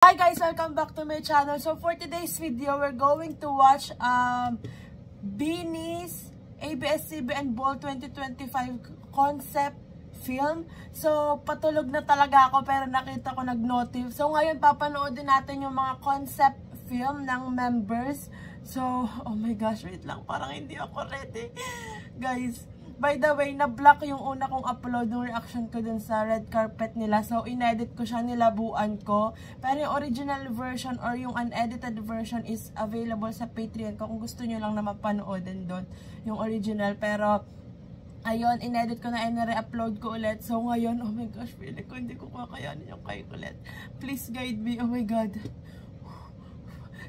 Hi guys, welcome back to my channel. So for today's video, we're going to watch Beanie's ABS-CBN Ball 2025 concept film. So patulog na talaga ako pero nakita ko nag-notif. So ngayon papanoodin natin yung mga concept film ng members. So, oh my gosh, wait lang, parang hindi ako ready. Guys, by the way, na-block yung una kong upload ng reaction ko dun sa red carpet nila. So, inedit ko siya, nilabuan ko. Pero yung original version or yung unedited version is available sa Patreon ko. Kung gusto nyo lang na mapanoodin doon yung original. Pero, ayun, inedit ko na and re-upload ko ulit. So, ngayon, oh my gosh, feeling ko hindi ko kakayanin yung kay ulit. Please guide me, oh my God.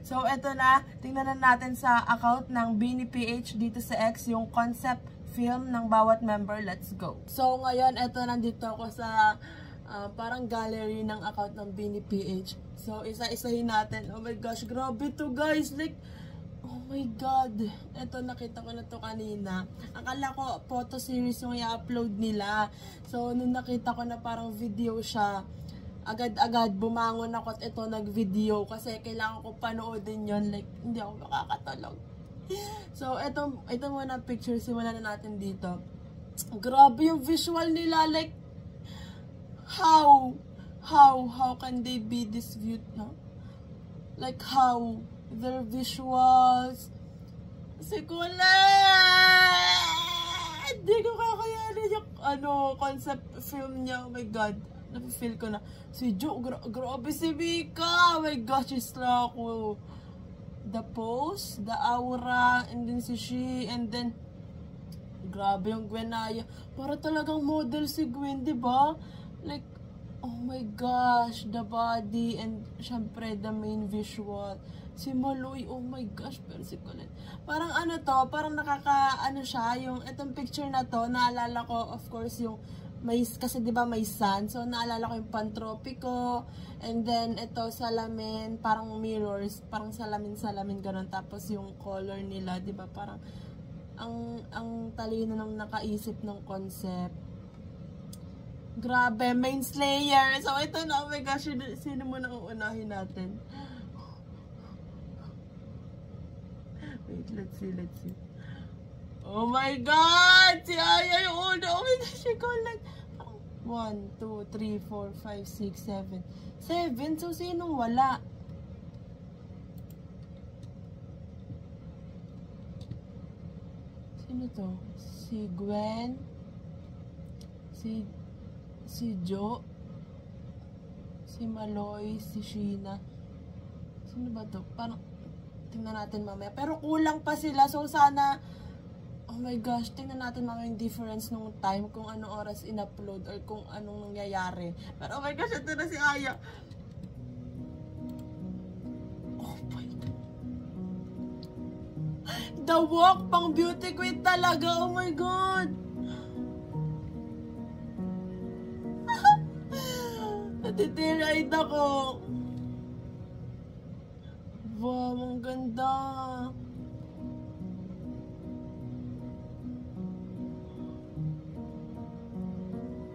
So, eto na. Tingnan na natin sa account ng Beanie PH dito sa X yung concept film ng bawat member. Let's go. So, ngayon, eto, nandito ako sa parang gallery ng account ng Beanie PH. So, isa-isahin natin. Oh my gosh, grabe to guys. Like, oh my God. Eto, nakita ko na to kanina. Akala ko photo series yung i-upload nila. So, nung nakita ko na parang video siya, agad-agad bumangon ako at ito nag-video kasi kailangan ko panoodin yon, like hindi ako makakatulog. So ito muna picture, simulan na natin dito. Grabe yung visual nila, like how can they be this cute, no? Like how their visuals, hindi ko kakayanin yung concept film niya. Oh my God, napifeel ko na si Jo, grabe si Mika, oh my gosh, is ako. The pose, the aura, and then si She, and then grabe yung Gwenaya. Para talagang model si Gwen, diba? Like, oh my gosh, the body, and syempre the main visual. Si Maloy, oh my gosh, pero si Colette. Parang parang siya, yung itong picture na to, naalala ko, of course, yung kasi diba may sun, so naalala ko yung Pantropiko, and then ito salamin, parang mirrors, parang salamin ganun, tapos yung color nila, diba parang ang talino ng nakaisip ng concept. Grabe, main slayer. So ito na, oh my gosh, sino muna uunahin natin? Wait, let's see. Oh my God! Si Aya yung una. Oh my gosh, she called like 1, 2, 3, 4, 5, 6, 7. 7? So, sinong wala? Sino to? Si Gwen? Si Jo? Si Maloy? Si Sheena? Sino ba to? Parang, tingnan natin mamaya. Pero kulang pa sila. So, sana, oh my gosh, tingnan natin mga yung difference nung time, kung anong oras in-upload or kung anong nangyayari. Pero oh my gosh, ito na si Aya. Oh my God. The walk, pang beauty queen talaga. Oh my God. Natitiraid ako. Wow, ang ganda.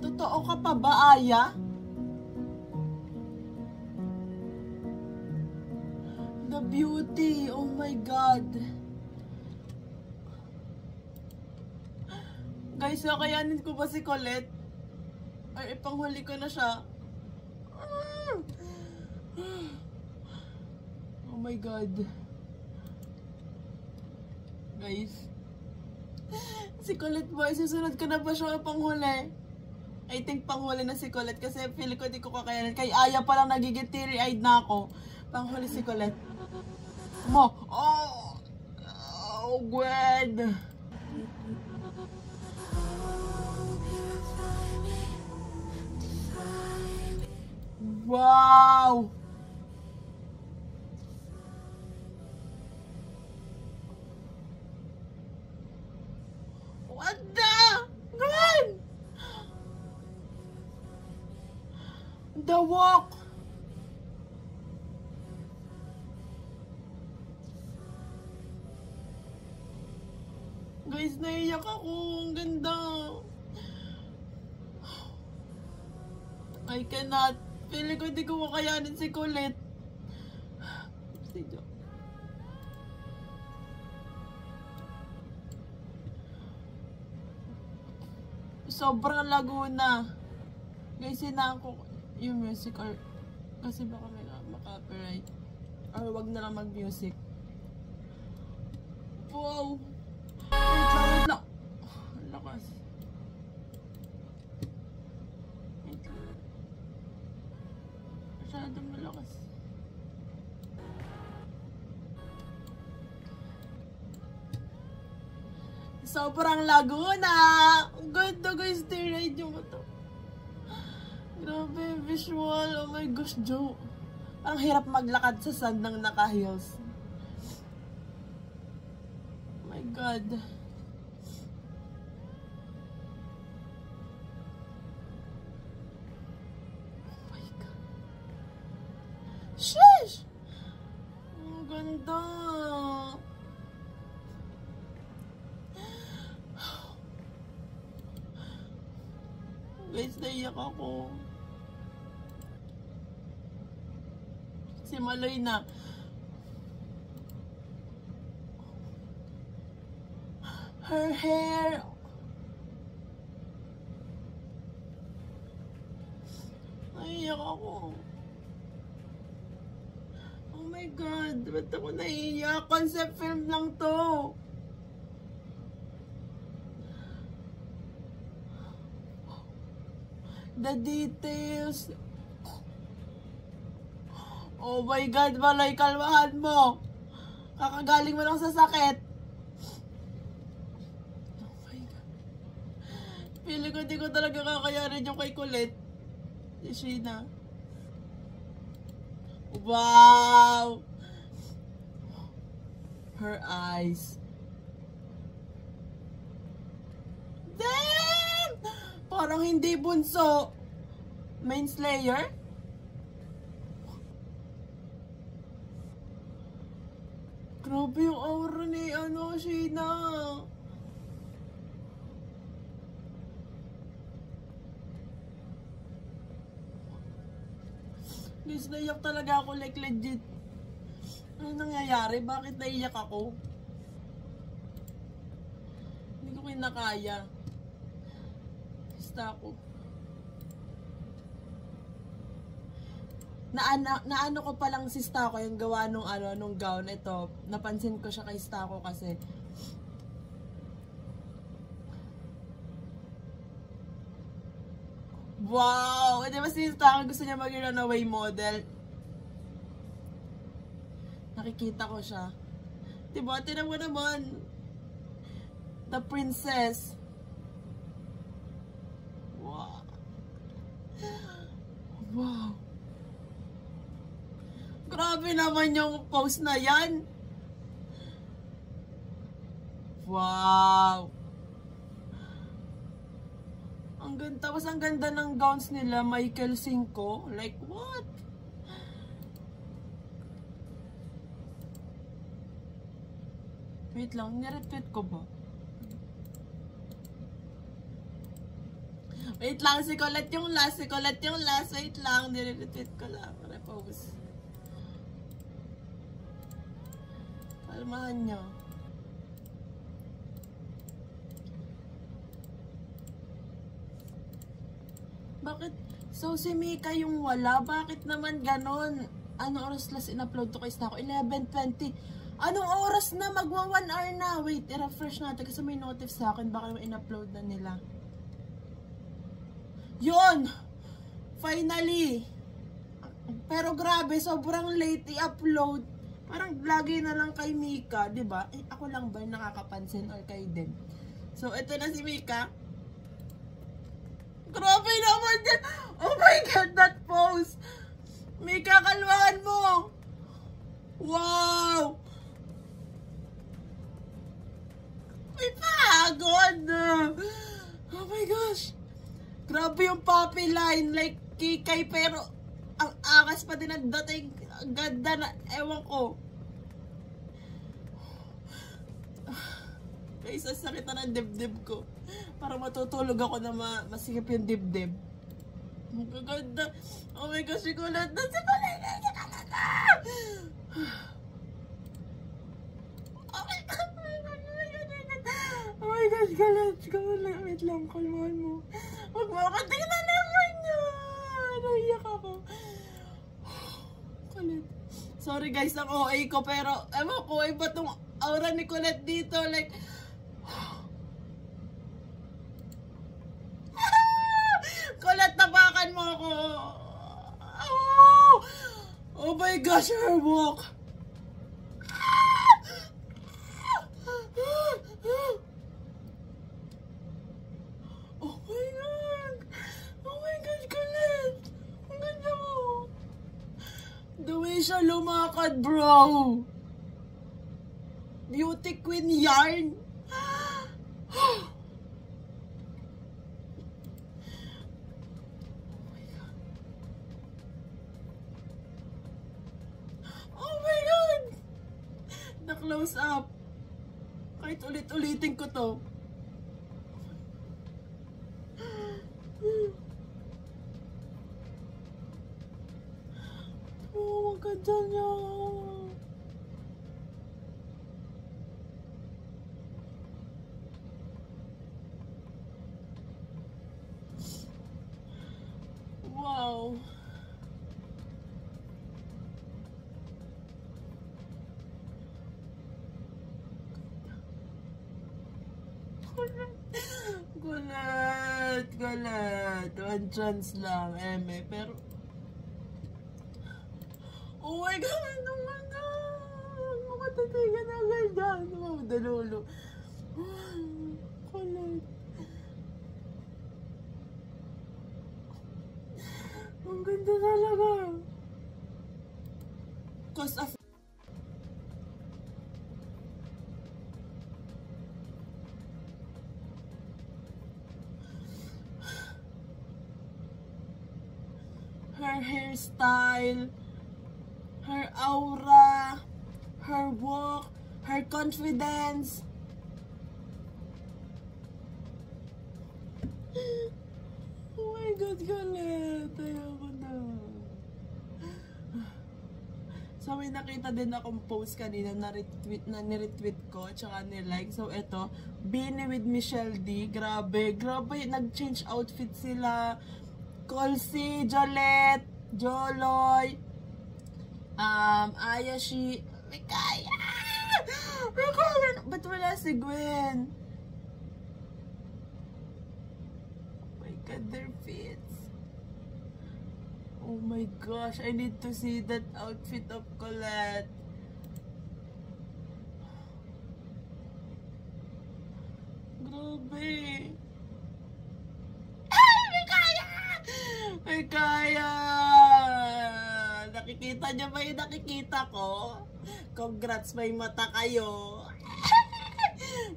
Totoo ka pa ba, Aya? The beauty, oh my God. Guys, nakayanin ko ba si Colette? Or ipanghuli ko na siya? Oh my God. Guys, si Colette boy, susunod ko na ba siya ipanghuli? I think panghuli na si Colette kasi feel ko di ko kakayanin. Kay Aya pa lang nagiging teary-eyed na ako. Panghuli si Colette. Oh, Gwen. Wow. What the? Gwen! The walk. Guys, naiyak ako. Ang ganda. I cannot. Feeling ko hindi ko makayanin si Colette. Di joke. Sobrang Laguna. Guys, sinaan ko yung music or kasi baka may copyright. Or wag na lang mag-music. Wow! Wait lang. Ang lakas. Wait lang. Masyadong malakas. Sobrang Laguna! Ang ganda guys, ride yung ito. Grabe, visual. Oh my gosh, Joe. Ang hirap maglakad sa sand ng naka-heels. Oh my God. Oh my God. Sheesh! Ang ganda. Guys, naiyak ako. Si Maloy na. Her hair. Naiyak ako. Oh my God. Ba't ako naiyak? Concept film lang to. The details. Oh my God, Maloy, kalmahan mo. Kakagaling mo lang sa sakit. Oh my God. Feeling ko di ko talaga kakayarin yung kay Colette. Si Sheena. Wow! Her eyes. Damn! Parang hindi bunso. Main Slayer? Grabe yung aura ni Sheena. Guys, naiyak talaga ako, like legit. Ano nangyayari? Bakit naiyak ako? Hindi ko kinakaya. Basta ako. Naano ko palang si Stako yung gawa nung gown. Ito, napansin ko siya kay Stako kasi wow! Di ba si Stako gusto niya maging runaway model? Nakikita ko siya. Diba? Tinan mo naman. The princess. Wow. Wow. Grabe naman yung pose na yan. Wow. Ang ganda. Tapos ang ganda ng gowns nila. Michael Cinco. Like what? Wait lang. Niretweet ko ba? Wait lang. Si Colette yung last. Wait lang. Niretweet ko lang. Repose. Kalmahan nyo. Bakit? So, si Mika yung wala? Bakit naman ganon? Anong oras last in-upload to kay Stako? 11:20. Anong oras na? Magwa 1 hour na. Wait, i-refresh natin kasi may notif sa akin. Baka yung in-upload na nila. Yun! Finally! Pero grabe, sobrang late i-upload. Parang lagi na lang kay Mika, di ba? Eh, ako lang ba nakakapansin or kay Den? So, ito na si Mika. Grabe naman din! Oh my God, that pose! Mika, kalmahan mo! Wow! May pagod! Oh my gosh! Grabe yung puppy line, like kikay, pero ang angas pa din ang dating. Ang ganda na, ewan ko. Guys, ang sakit na ng dibdib ko. Para matutulog ako na masikip yung dibdib. Ang ganda. Oh my gosh, si Colette na, si Colette na! Wait lang, kalmahan mo. Huwag mo ako tingnan naman niya. Naiyak ako. Kulit. Sorry guys, ang OA ko, pero ewan ko, iba tong aura ni Colette dito. Like, Colette, tapakan mo ako. Oh, oh my gosh, her walk. Oh my God. Oh my God, Colette. Ang ganda mo. The way siya lumakad, bro. Beauty queen yarn. Oh my God. Na-close up. Kahit ulit-ulitin ko to. Oh, ang ganda niya. Wow. Gulat. One chance lang, eme. Pero, oh my God, ano man na? Makatitigan na agad dyan. Oh, dalolo. Kulit. Ang ganda talaga. Cause of her hairstyle, her aura, her walk, her confidence. Oh my God, Colette. Ayoko na. So, may nakita din akong post kanina na ni-retweet ko, tsaka ni-like. So, eto, Beanie with Michelle D. Grabe, nag-change outfit sila. Colsey, Jolette, Joloy, Ayashi, Mikaya! Ba't wala si Gwen? Oh my God, their fits. Oh my gosh, I need to see that outfit of Colette. Grabe. Ay, kaya! Nakikita niyo ba yung nakikita ko? Congrats, may mata kayo.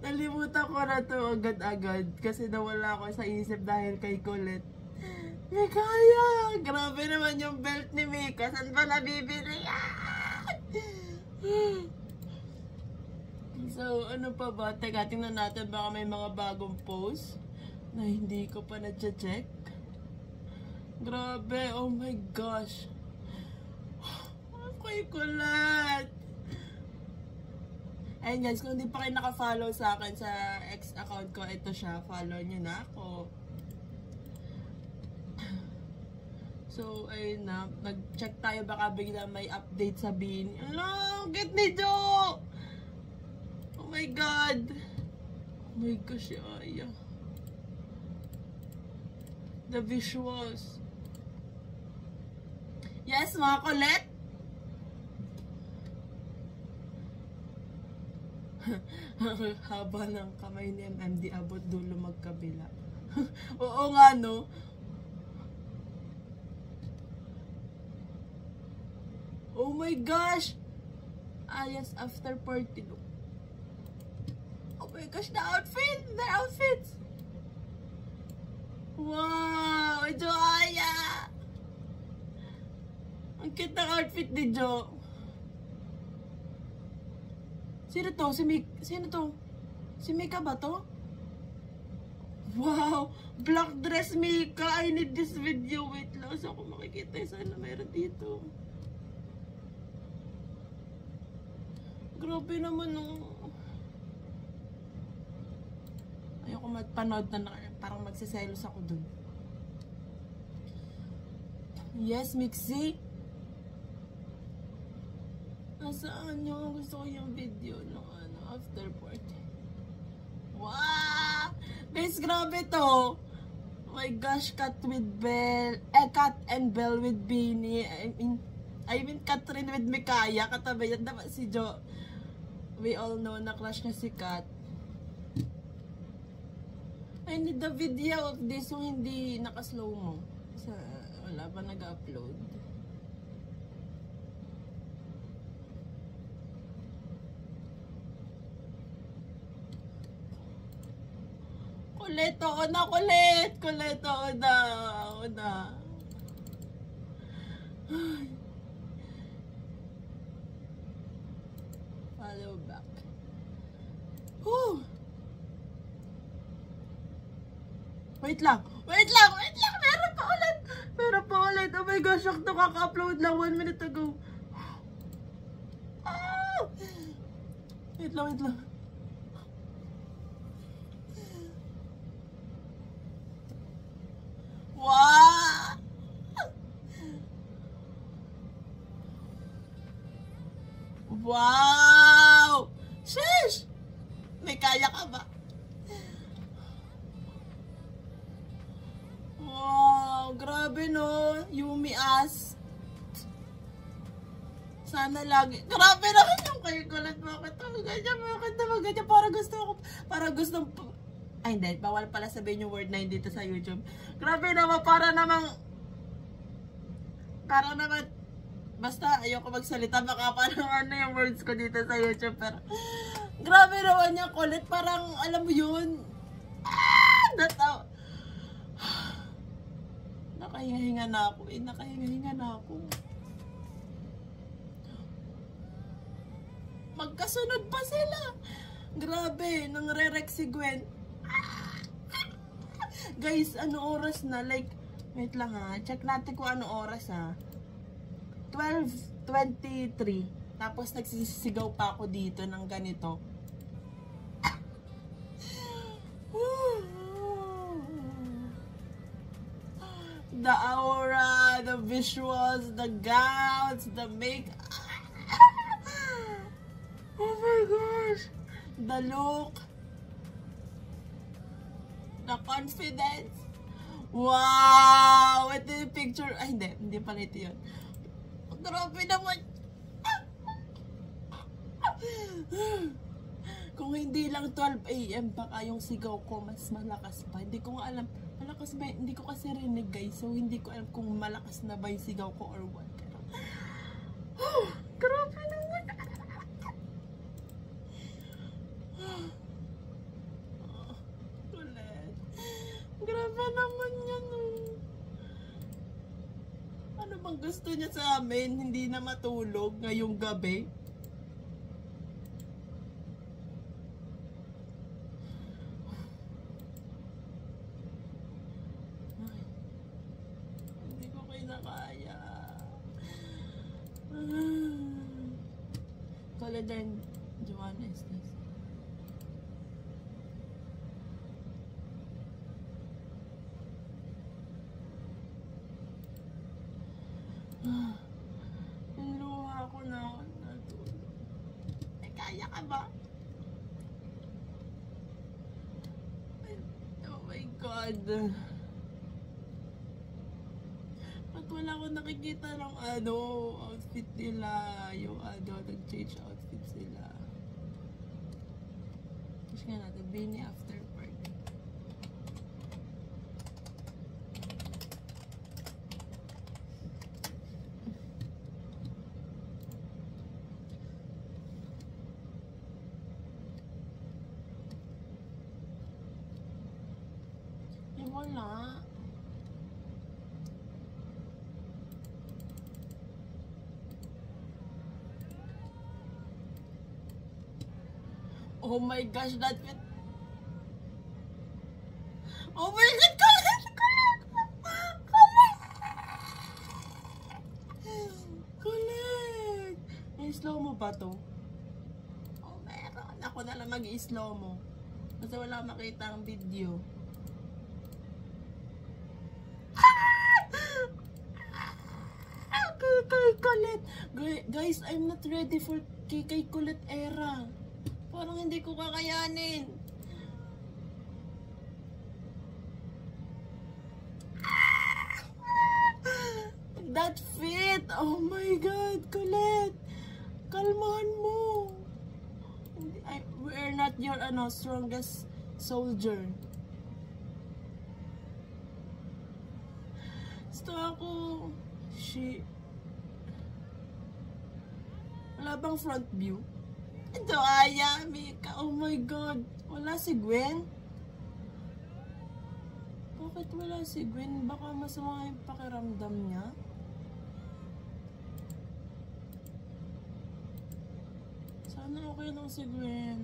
Nalimutan ko na to agad-agad kasi nawala ako sa isip dahil kay Colette. May kaya! Grabe naman yung belt ni Mika. Saan ba nabibili yan? So, ano pa ba? Teka, tingnan natin baka may mga bagong post na hindi ko pa na-check. Grabe, oh my gosh. Okay, Colette. Ayun guys, kung hindi pa kayo naka-follow sa akin sa ex account ko, ito siya. Follow nyo na ako. So, ayun na. Nag-check tayo baka bigla may update sabihin. Hello, get ni Jo! Oh my God. Oh my gosh, Aya. The visuals. Yes, mga Colette. Haba ng kamay ni MMD, abot dulo magkabila. Oo nga, no? Oh my gosh! Ah, yes, after party look. Oh my gosh, the outfits! Wow! Joya! Ang cute ng outfit ni Jo. Sino to? Sino to? Si Mika ba to? Wow! Black dress Mika! I need this video. Wait lang. Saan ko makikita? Sana meron dito. Grabe naman, no. Ayoko magpanood na magsiselos ako dun. Yes, Mixie. Nasaan yung gusto ko yung video ng after party? Wow! Guys, grabe to. Oh my gosh, Kat with Belle. Kat and Belle with Beanie. I mean, Catherine with Mikaya. Katabi yan dapat si Jo. We all know na crush niya si Kat. I need the video of this yung hindi naka-slow mo. Wala pa nag-upload. Kulit, oo na, kulit! Kulit, oo na, oo na. Follow back. Whew! Wait lang! Wait lang! Wait lang! Meron pa ulit! Meron pa ulit! Oh my gosh! Ako kaka-upload lang 1 minute ago. Ah! Wait lang, wait lang. Wow! Wow! Sheesh! May kaya ka ba? Wow! Grabe no! Yumi ass! Sana lagi. Grabe naman yung kayo kulat. Bakit naman ganyan? Bakit naman ganyan? Para gusto ay, hindi. Bawal pala sabihin yung word na hindi dito sa YouTube. Grabe naman, para naman, basta ayoko magsalita, baka parang ano yung words ko dito sa YouTube, pero, grabe naman niya, kulit, parang, alam mo yun, nakahinga-hinga na ako, nakahinga-hinga na ako. Magkasunod pa sila. Grabe, nangre-rex si Gwen. Guys, ano oras na? Like, wait lang ha. Check natin kung ano oras ha. 12:23. Tapos nagsisigaw pa ako dito ng ganito. The aura, the visuals, the gowns, the makeup. Oh my gosh. The look. The confidence. Wow! Ito yung picture. Ay, hindi pala ito yun. Grabe naman. Kung hindi lang 12 AM, baka yung sigaw ko mas malakas pa. Hindi ko nga alam. Malakas ba? Hindi ko kasi rinig, guys. So, hindi ko alam kung malakas na ba yung sigaw ko or what. Pero, grabe naman. Grabe naman yan. Ano bang gusto niya sa amin? Hindi na matulog ngayong gabi? Ay, hindi ko kinakaya. Kaladan, Joanna is this. Luha ko na natulog. Ay, kaya ka ba? Oh my God. Ba't wala akong nakikita ng outfit nila? Yung nag-change outfit sila. Kasi nga natin, Beanie after party. Wala. Oh my gosh, that fit. Oh my God, kulit! Kulit! May slow mo ba to? Oh, meron. Ako na lang mag-i-slow mo. Kasi wala makita ang video. Colette. Guys, I'm not ready for kay Colette era. Parang hindi ko kakayanin. That fit! Oh my God, Colette! Kalmahan mo! We're not your strongest soldier. Gusto ako. Wala bang front view? Ito, Aya, Mika. Oh my God. Wala si Gwen? Bakit wala si Gwen? Baka masama yung pakiramdam niya? Sana okay lang si Gwen.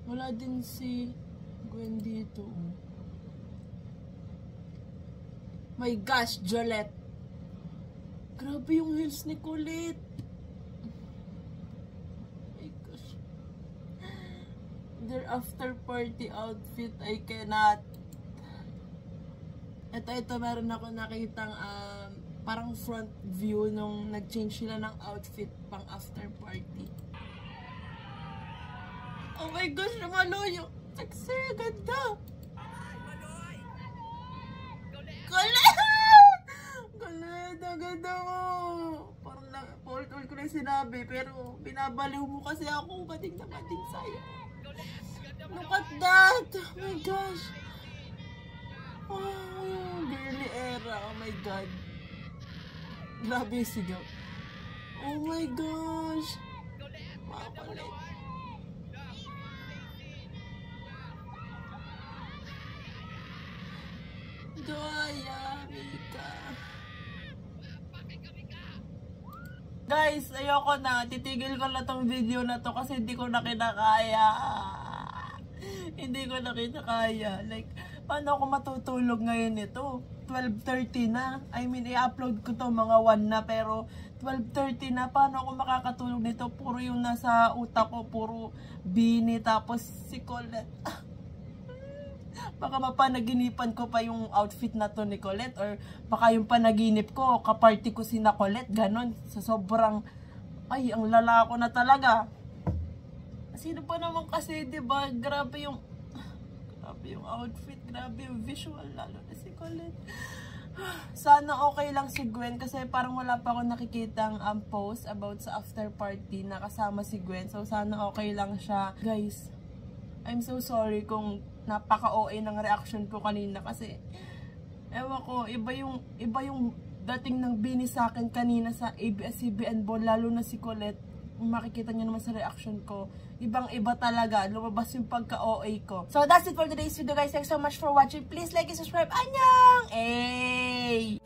Wala din si Gwen dito. My gosh, Jolette. Grabe yung heels ni Colette. My gosh. Their after party outfit, I cannot. Ito, meron ako nakitang parang front view nung nag-change sila ng outfit pang after party. Oh my gosh, lumaloyo. Sexy, ganda. Colette! Colette, ang ganda mo. Parang paulit-ulit ko na yung sinabi, pero binabaliw mo kasi ako. Bating na bating sa'yo. Look at that! Oh my gosh! Oh, girly era. Oh my God. Grabe yung sigaw. Oh my gosh! Mga Colette. Doya, Mika. Guys, ayoko na. Titigil ko na tong video na to kasi hindi ko na kinakaya. Hindi ko na kinakaya. Like, paano ako matutulog ngayon ito? 12:30 na. I mean, i-upload ko to mga 1 na pero 12:30 na. Paano ako makakatulog nito? Puro yung nasa utak ko. Puro Bini tapos si Colette. Baka mapanaginipan ko pa yung outfit na to ni Colette or baka yung panaginip ko, kaparty ko si na Colette, ganon. Sa sobrang, ay, ang lala ko na talaga. Sino pa naman kasi, diba? Grabe yung outfit, grabe yung visual, lalo na si Colette. Sana okay lang si Gwen kasi parang wala pa ako nakikitang post about sa after party na kasama si Gwen. So, sana okay lang siya. Guys, I'm so sorry kung napaka-OA ng reaction ko kanina kasi ewan ko, iba yung dating ng Bini sa akin kanina sa ABS-CBN Ball, lalo na si Colette. Makikita niyo naman sa reaction ko, ibang-iba talaga, lumabas yung pagka-OA ko. So that's it for today's video guys. Thanks so much for watching. Please like and subscribe. Annyeong! Hey!